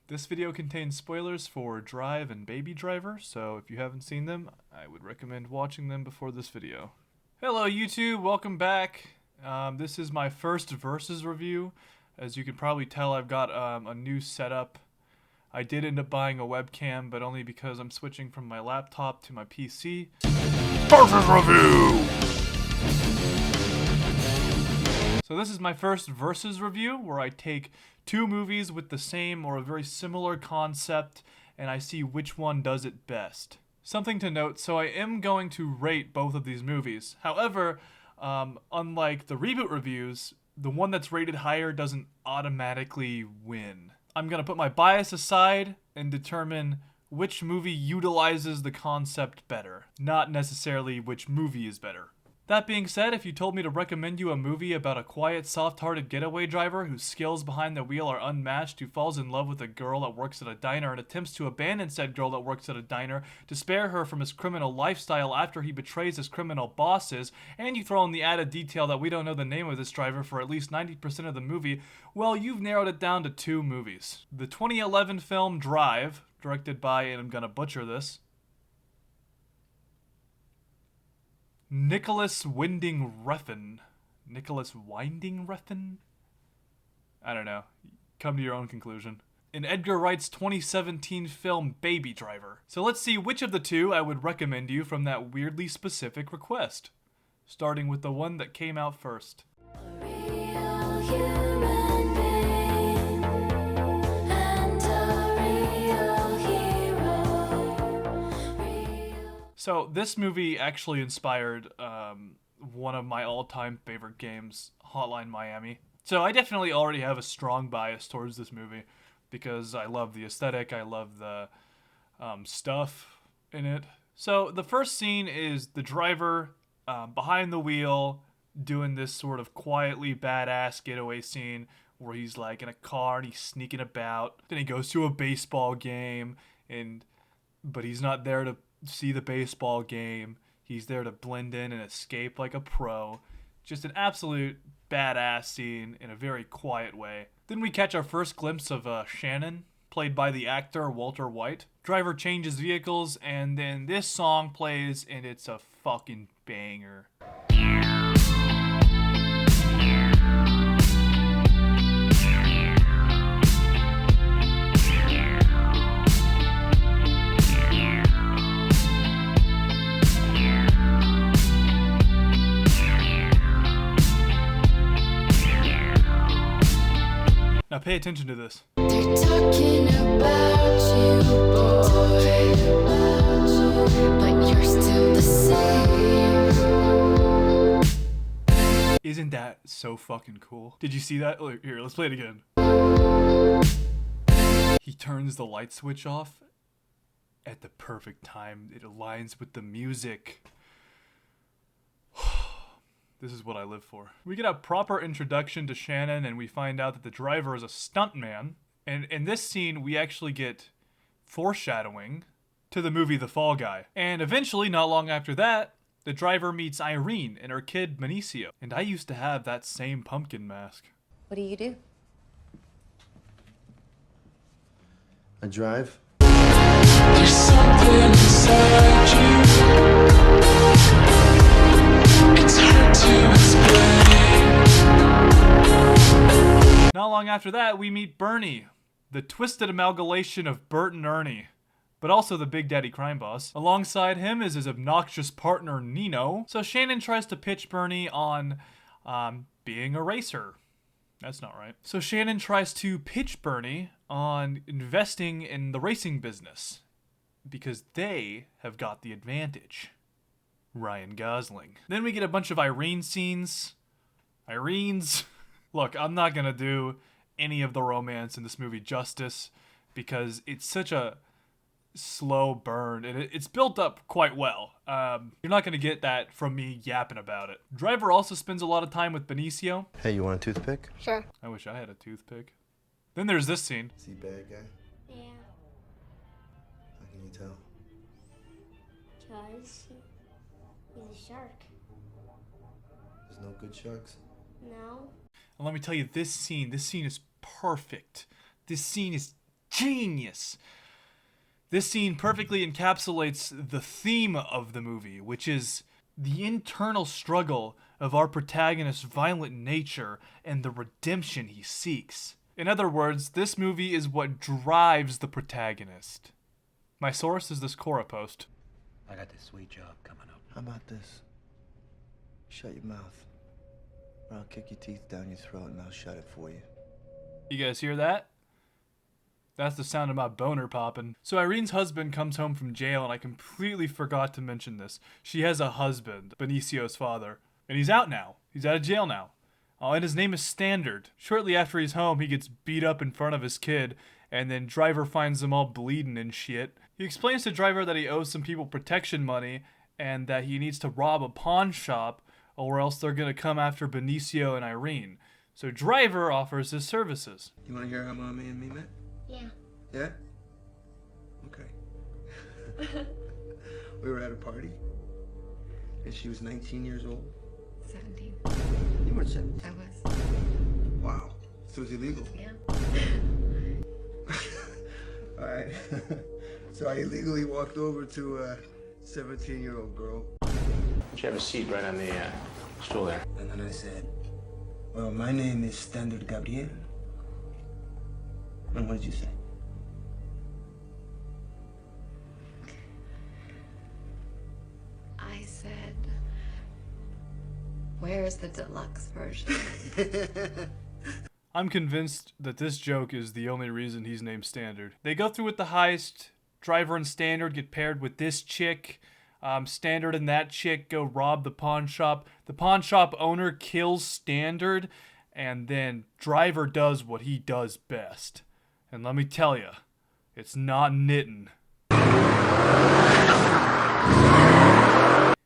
This video contains spoilers for Drive and Baby Driver, so if you haven't seen them, I would recommend watching them before this video. Hello YouTube, welcome back. This is my first Versus review. As you can probably tell, I've got a new setup. I did end up buying a webcam, but only because I'm switching from my laptop to my PC. Versus review! So this is my first Versus review, where I take two movies with the same or a very similar concept, and I see which one does it best. Something to note, so I am going to rate both of these movies. However, unlike the reboot reviews, the one that's rated higher doesn't automatically win. I'm going to put my bias aside and determine which movie utilizes the concept better, not necessarily which movie is better. That being said, if you told me to recommend you a movie about a quiet, soft-hearted getaway driver whose skills behind the wheel are unmatched, who falls in love with a girl that works at a diner and attempts to abandon said girl that works at a diner to spare her from his criminal lifestyle after he betrays his criminal bosses, and you throw in the added detail that we don't know the name of this driver for at least 90% of the movie, well, you've narrowed it down to two movies. The 2011 film Drive, directed by, and I'm gonna butcher this, Nicholas Winding Refn. Nicholas Winding Refn? I don't know. Come to your own conclusion. In Edgar Wright's 2017 film Baby Driver. So let's see which of the two I would recommend you from that weirdly specific request. Starting with the one that came out first. So this movie actually inspired one of my all-time favorite games, Hotline Miami. So I definitely already have a strong bias towards this movie because I love the aesthetic, I love the stuff in it. So the first scene is the driver behind the wheel doing this sort of quietly badass getaway scene where he's like in a car and he's sneaking about. Then he goes to a baseball game, but he's not there to see the baseball game. He's there to blend in and escape like a pro. Just an absolute badass scene in a very quiet way. Then we catch our first glimpse of Shannon, played by the actor Walter White. Driver changes vehicles, and then this song plays, and it's a fucking banger. Now pay attention to this. They're talking about you, boy, but you're still the same. Isn't that so fucking cool? Did you see that? Oh, here, let's play it again. He turns the light switch off at the perfect time. It aligns with the music. This is what I live for. We get a proper introduction to Shannon, and we find out that the driver is a stuntman. And in this scene, we actually get foreshadowing to the movie The Fall Guy. And eventually, not long after that, the driver meets Irene and her kid Benicio. And I used to have that same pumpkin mask. What do you do? I drive. There's something inside you. It's hard to explain. Not long after that, we meet Bernie, the twisted amalgamation of Bert and Ernie, but also the Big Daddy crime boss. Alongside him is his obnoxious partner, Nino. So Shannon tries to pitch Bernie on being a racer. That's not right. So Shannon tries to pitch Bernie on investing in the racing business because they have got the advantage. Ryan Gosling. Then we get a bunch of Irene scenes. Irene's. Look, I'm not gonna do any of the romance in this movie justice because it's such a slow burn and it's built up quite well. You're not gonna get that from me yapping about it. Driver also spends a lot of time with Benicio. Hey, you want a toothpick? Sure. I wish I had a toothpick. Then there's this scene. Is he a bad guy? Yeah. How can you tell? Because he's a shark. There's no good sharks. No. And let me tell you, this scene is perfect. This scene is genius. This scene perfectly encapsulates the theme of the movie, which is the internal struggle of our protagonist's violent nature and the redemption he seeks. In other words, this movie is what drives the protagonist. My source is this Quora post. I got this sweet job coming up. How about this? Shut your mouth, or I'll kick your teeth down your throat and I'll shut it for you. You guys hear that? That's the sound of my boner popping. So Irene's husband comes home from jail, and I completely forgot to mention this. She has a husband, Benicio's father, and he's out now. He's out of jail now. And his name is Standard. Shortly after he's home, he gets beat up in front of his kid, and then Driver finds them all bleeding and shit. He explains to Driver that he owes some people protection money, and that he needs to rob a pawn shop, or else they're gonna come after Benicio and Irene. So Driver offers his services. You want to hear how Mommy and me met? Yeah. Yeah? Okay. We were at a party, and she was 19 years old. 17. You weren't 17. I was. Wow. So it was illegal. Yeah. All right. So I illegally walked over to a 17-year-old girl. You have a seat right on the stool there. And then I said, well, my name is Standard Gabriel. And what did you say? I said, where's the deluxe version? I'm convinced that this joke is the only reason he's named Standard. They go through with the heist. Driver and Standard get paired with this chick. Standard and that chick go rob the pawn shop. The pawn shop owner kills Standard, and then Driver does what he does best. And let me tell you, it's not knitting.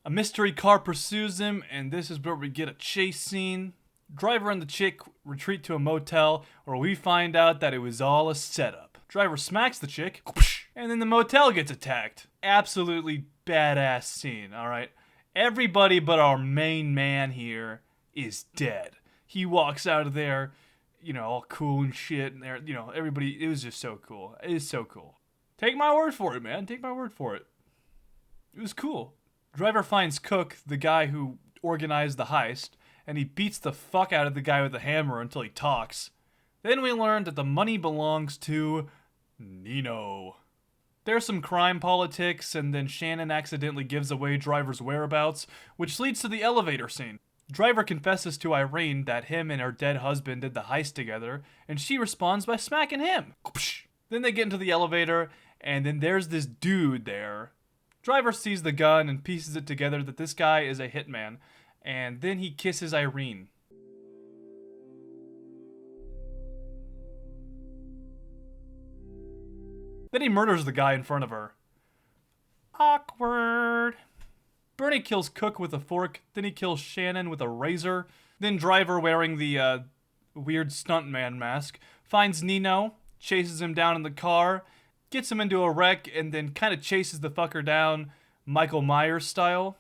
A mystery car pursues him, and this is where we get a chase scene. Driver and the chick retreat to a motel, where we find out that it was all a setup. Driver smacks the chick, and then the motel gets attacked. Absolutely badass scene, alright? Everybody but our main man here is dead. He walks out of there, you know, all cool and shit, and there, you know, everybody, it was just so cool. It is so cool. Take my word for it, man. Take my word for it. It was cool. Driver finds Cook, the guy who organized the heist, and he beats the fuck out of the guy with the hammer until he talks. Then we learn that the money belongs to Nino. There's some crime politics, and then Shannon accidentally gives away Driver's whereabouts, which leads to the elevator scene. Driver confesses to Irene that him and her dead husband did the heist together, and she responds by smacking him. Then they get into the elevator, and then there's this dude there. Driver sees the gun and pieces it together that this guy is a hitman, and then he kisses Irene. Then he murders the guy in front of her. Awkward. Bernie kills Cook with a fork, then he kills Shannon with a razor. Then Driver, wearing the weird stuntman mask, finds Nino, chases him down in the car, gets him into a wreck, and then kind of chases the fucker down, Michael Myers style.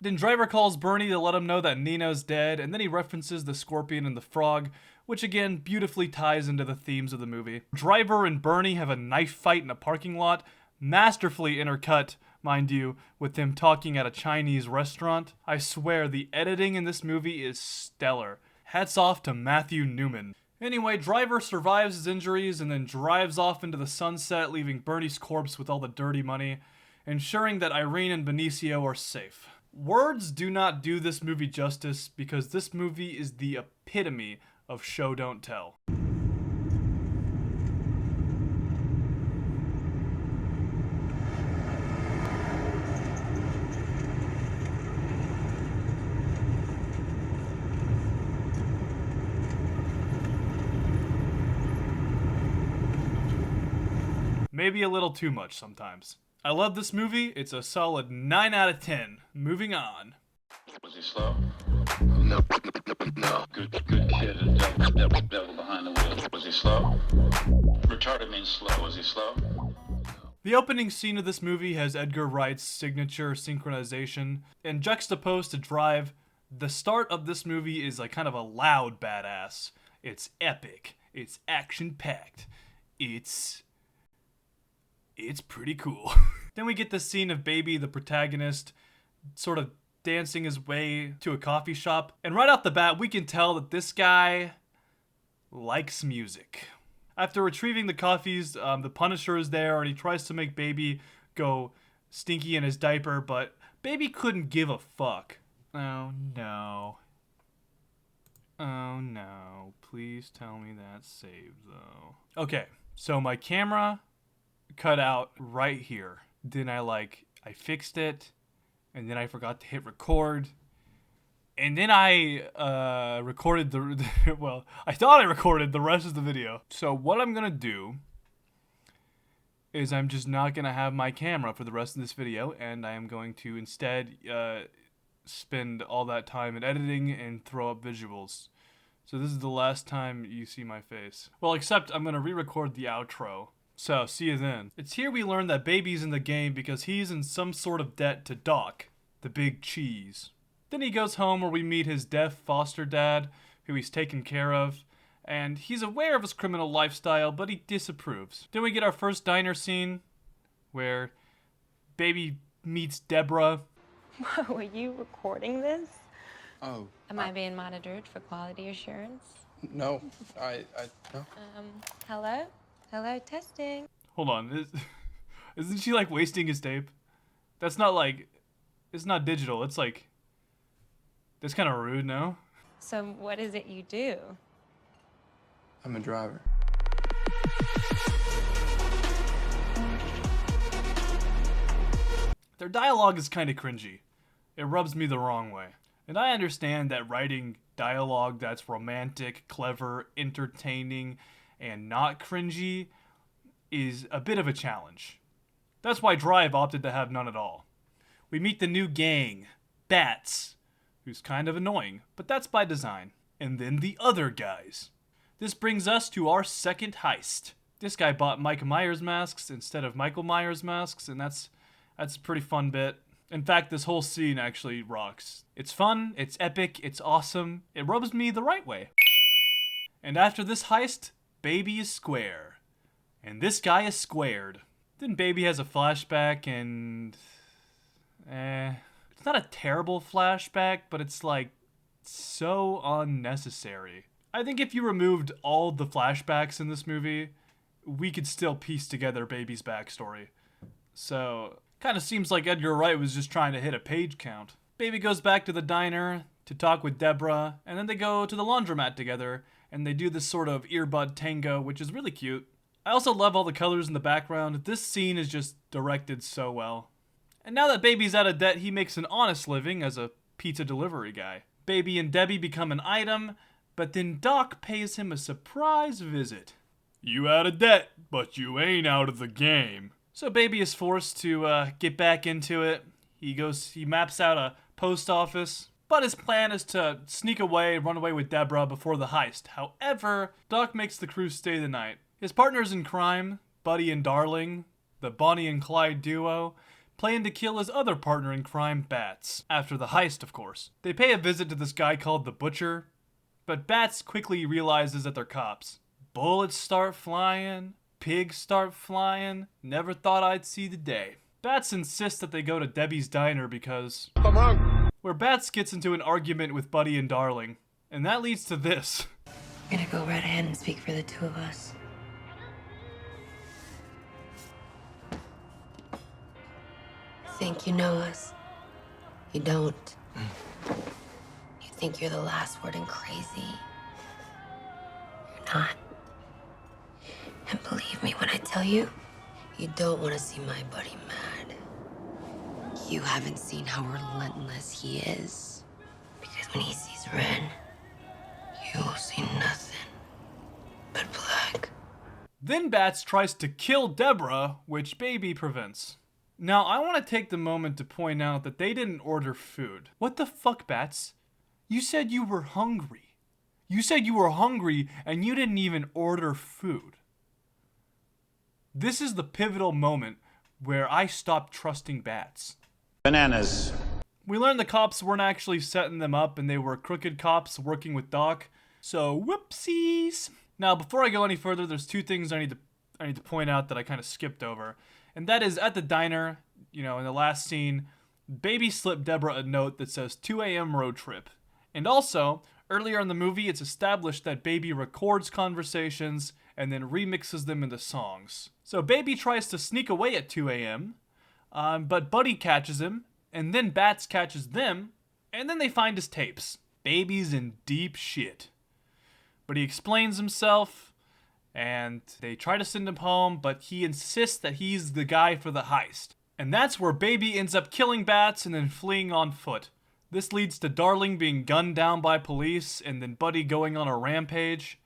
Then Driver calls Bernie to let him know that Nino's dead, and then he references the scorpion and the frog, which again beautifully ties into the themes of the movie. Driver and Bernie have a knife fight in a parking lot, masterfully intercut, mind you, with them talking at a Chinese restaurant. I swear, the editing in this movie is stellar. Hats off to Matthew Newman. Anyway, Driver survives his injuries and then drives off into the sunset, leaving Bernie's corpse with all the dirty money, ensuring that Irene and Benicio are safe. Words do not do this movie justice because this movie is the epitome of show don't tell. Maybe a little too much sometimes. I love this movie. It's a solid 9 out of 10. Moving on. Was he slow? No. Good kid. Devil behind the wheel. Was he slow? Retarded means slow. Was he slow? The opening scene of this movie has Edgar Wright's signature synchronization, and juxtaposed to Drive, the start of this movie is like kind of a loud badass. It's epic. It's action-packed. It's pretty cool. Then we get the scene of Baby, the protagonist, sort of dancing his way to a coffee shop. And right off the bat, we can tell that this guy likes music. After retrieving the coffees, the Punisher is there, and he tries to make Baby go stinky in his diaper, but Baby couldn't give a fuck. Oh no. Oh no. Please tell me that's saved though. Okay, so my camera cut out right here. Then I fixed it, and then I forgot to hit record. And then I recorded well, I thought I recorded the rest of the video. So what I'm gonna do is I'm just not gonna have my camera for the rest of this video, and I am going to instead spend all that time in editing and throw up visuals. So this is the last time you see my face. Well, except I'm gonna re-record the outro. So, see you then. It's here we learn that Baby's in the game because he's in some sort of debt to Doc, the big cheese. Then he goes home where we meet his deaf foster dad, who he's taken care of, and he's aware of his criminal lifestyle, but he disapproves. Then we get our first diner scene, where Baby meets Deborah. Whoa, are you recording this? Oh. Am I being monitored for quality assurance? No, no. Hello? Hello, testing. Hold on, isn't she like wasting his tape? That's not like, it's not digital, it's like, that's kind of rude, no? So what is it you do? I'm a driver. Their dialogue is kind of cringy. It rubs me the wrong way. And I understand that writing dialogue that's romantic, clever, entertaining, and not cringy is a bit of a challenge. That's why Drive opted to have none at all. We meet the new gang, Bats, who's kind of annoying, but that's by design. And then the other guys. This brings us to our second heist. This guy bought Mike Myers masks instead of Michael Myers masks, and that's a pretty fun bit. In fact, this whole scene actually rocks. It's fun, it's epic, it's awesome. It rubs me the right way. And after this heist, Baby is square. And this guy is squared. Then Baby has a flashback and... it's not a terrible flashback, but it's like so unnecessary. I think if you removed all the flashbacks in this movie, we could still piece together Baby's backstory. So, kind of seems like Edgar Wright was just trying to hit a page count. Baby goes back to the diner to talk with Deborah, and then they go to the laundromat together, and they do this sort of earbud tango, which is really cute. I also love all the colors in the background. This scene is just directed so well. And now that Baby's out of debt, he makes an honest living as a pizza delivery guy. Baby and Debbie become an item, but then Doc pays him a surprise visit. You out of debt, but you ain't out of the game. So Baby is forced to get back into it. He maps out a post office, but his plan is to sneak away and run away with Deborah before the heist. However, Doc makes the crew stay the night. His partners in crime, Buddy and Darling, the Bonnie and Clyde duo, plan to kill his other partner in crime, Bats. After the heist, of course. They pay a visit to this guy called the Butcher, but Bats quickly realizes that they're cops. Bullets start flying, pigs start flying, never thought I'd see the day. Bats insists that they go to Debbie's diner because... I'm wrong. Where Bats gets into an argument with Buddy and Darling, and that leads to this. I'm gonna go right ahead and speak for the two of us. Think you know us. You don't. You think you're the last word and crazy. You're not. And believe me when I tell you, you don't want to see my buddy mad. You haven't seen how relentless he is. Because when he sees red, you will see nothing but black. Then Bats tries to kill Deborah, which Baby prevents. Now, I want to take the moment to point out that they didn't order food. What the fuck, Bats? You said you were hungry. You said you were hungry and you didn't even order food. This is the pivotal moment where I stopped trusting bats. Bananas. We learned the cops weren't actually setting them up and they were crooked cops working with Doc. So whoopsies. Now, before I go any further, there's two things I need to point out that I kind of skipped over. And that is at the diner, in the last scene, Baby slipped Deborah a note that says 2 a.m. road trip. And also, earlier in the movie, it's established that Baby records conversations and then remixes them into songs. So Baby tries to sneak away at 2 a.m., but Buddy catches him, and then Bats catches them, and then they find his tapes. Baby's in deep shit. But he explains himself, and they try to send him home, but he insists that he's the guy for the heist. And that's where Baby ends up killing Bats and then fleeing on foot. This leads to Darling being gunned down by police, and then Buddy going on a rampage.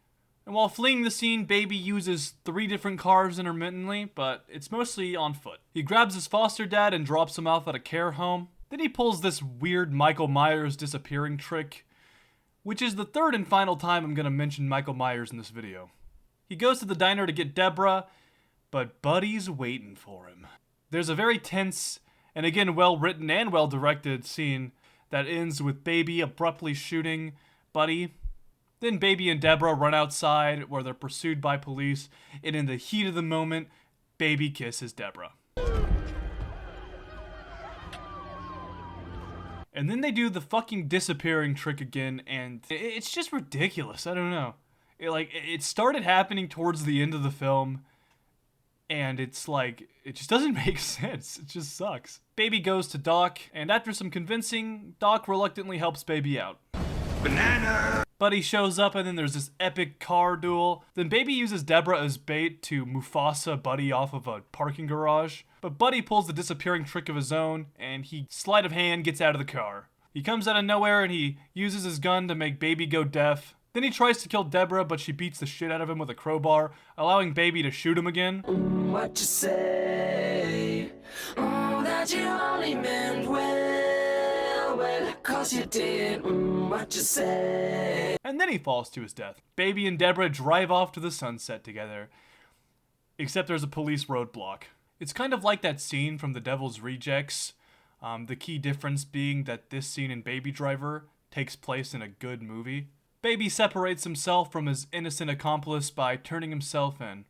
And while fleeing the scene, Baby uses 3 different cars intermittently, but it's mostly on foot. He grabs his foster dad and drops him off at a care home. Then he pulls this weird Michael Myers disappearing trick, which is the third and final time I'm going to mention Michael Myers in this video. He goes to the diner to get Deborah, but Buddy's waiting for him. There's a very tense, and again well-written and well-directed scene that ends with Baby abruptly shooting Buddy. Then Baby and Deborah run outside where they're pursued by police, and in the heat of the moment, Baby kisses Deborah. And then they do the fucking disappearing trick again, and it's just ridiculous. I don't know. It started happening towards the end of the film, and it just doesn't make sense. It just sucks. Baby goes to Doc, and after some convincing, Doc reluctantly helps Baby out. Banana! Buddy shows up, and then there's this epic car duel. Then Baby uses Deborah as bait to Mufasa Buddy off of a parking garage. But Buddy pulls the disappearing trick of his own, and he, sleight of hand, gets out of the car. He comes out of nowhere, and he uses his gun to make Baby go deaf. Then he tries to kill Deborah, but she beats the shit out of him with a crowbar, allowing Baby to shoot him again. What you say? That you only meant well, 'cause you did. What you say? And then he falls to his death. Baby and Deborah drive off to the sunset together, except there's a police roadblock. It's kind of like that scene from The Devil's Rejects, the key difference being that this scene in Baby Driver takes place in a good movie. Baby separates himself from his innocent accomplice by turning himself in.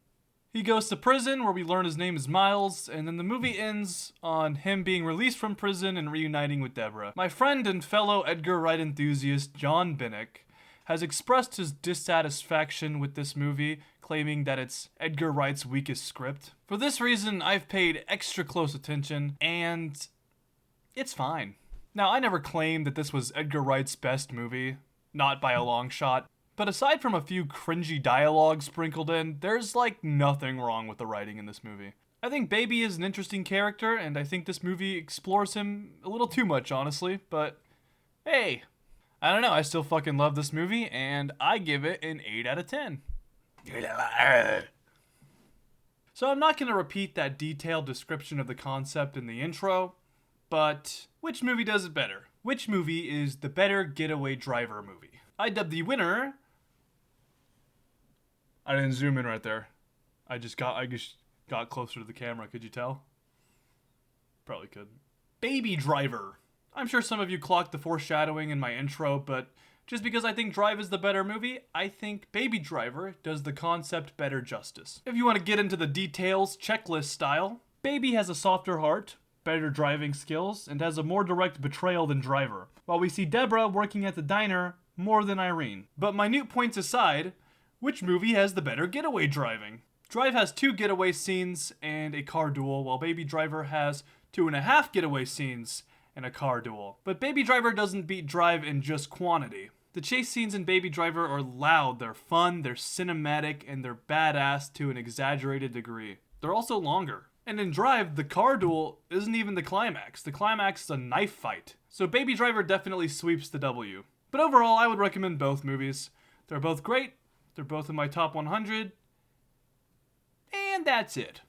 He goes to prison, where we learn his name is Miles, and then the movie ends on him being released from prison and reuniting with Deborah. My friend and fellow Edgar Wright enthusiast John Binnick has expressed his dissatisfaction with this movie, claiming that it's Edgar Wright's weakest script. For this reason, I've paid extra close attention, and it's fine. Now, I never claimed that this was Edgar Wright's best movie. Not by a long shot. But aside from a few cringy dialogue sprinkled in, there's nothing wrong with the writing in this movie. I think Baby is an interesting character, and I think this movie explores him a little too much, honestly, but hey, I don't know, I still fucking love this movie, and I give it an 8 out of 10. So I'm not going to repeat that detailed description of the concept in the intro, but which movie does it better? Which movie is the better Getaway Driver movie? I dubbed the winner... I didn't zoom in right there. I just got closer to the camera, could you tell? Probably could. Baby Driver. I'm sure some of you clocked the foreshadowing in my intro, but just because I think Drive is the better movie, I think Baby Driver does the concept better justice. If you want to get into the details, checklist style, Baby has a softer heart, better driving skills, and has a more direct betrayal than Driver, while we see Deborah working at the diner more than Irene. But minute points aside, which movie has the better getaway driving? Drive has 2 getaway scenes and a car duel, while Baby Driver has 2.5 getaway scenes and a car duel. But Baby Driver doesn't beat Drive in just quantity. The chase scenes in Baby Driver are loud, they're fun, they're cinematic, and they're badass to an exaggerated degree. They're also longer. And in Drive, the car duel isn't even the climax. The climax is a knife fight. So Baby Driver definitely sweeps the W. But overall, I would recommend both movies. They're both great. They're both in my top 100. And that's it.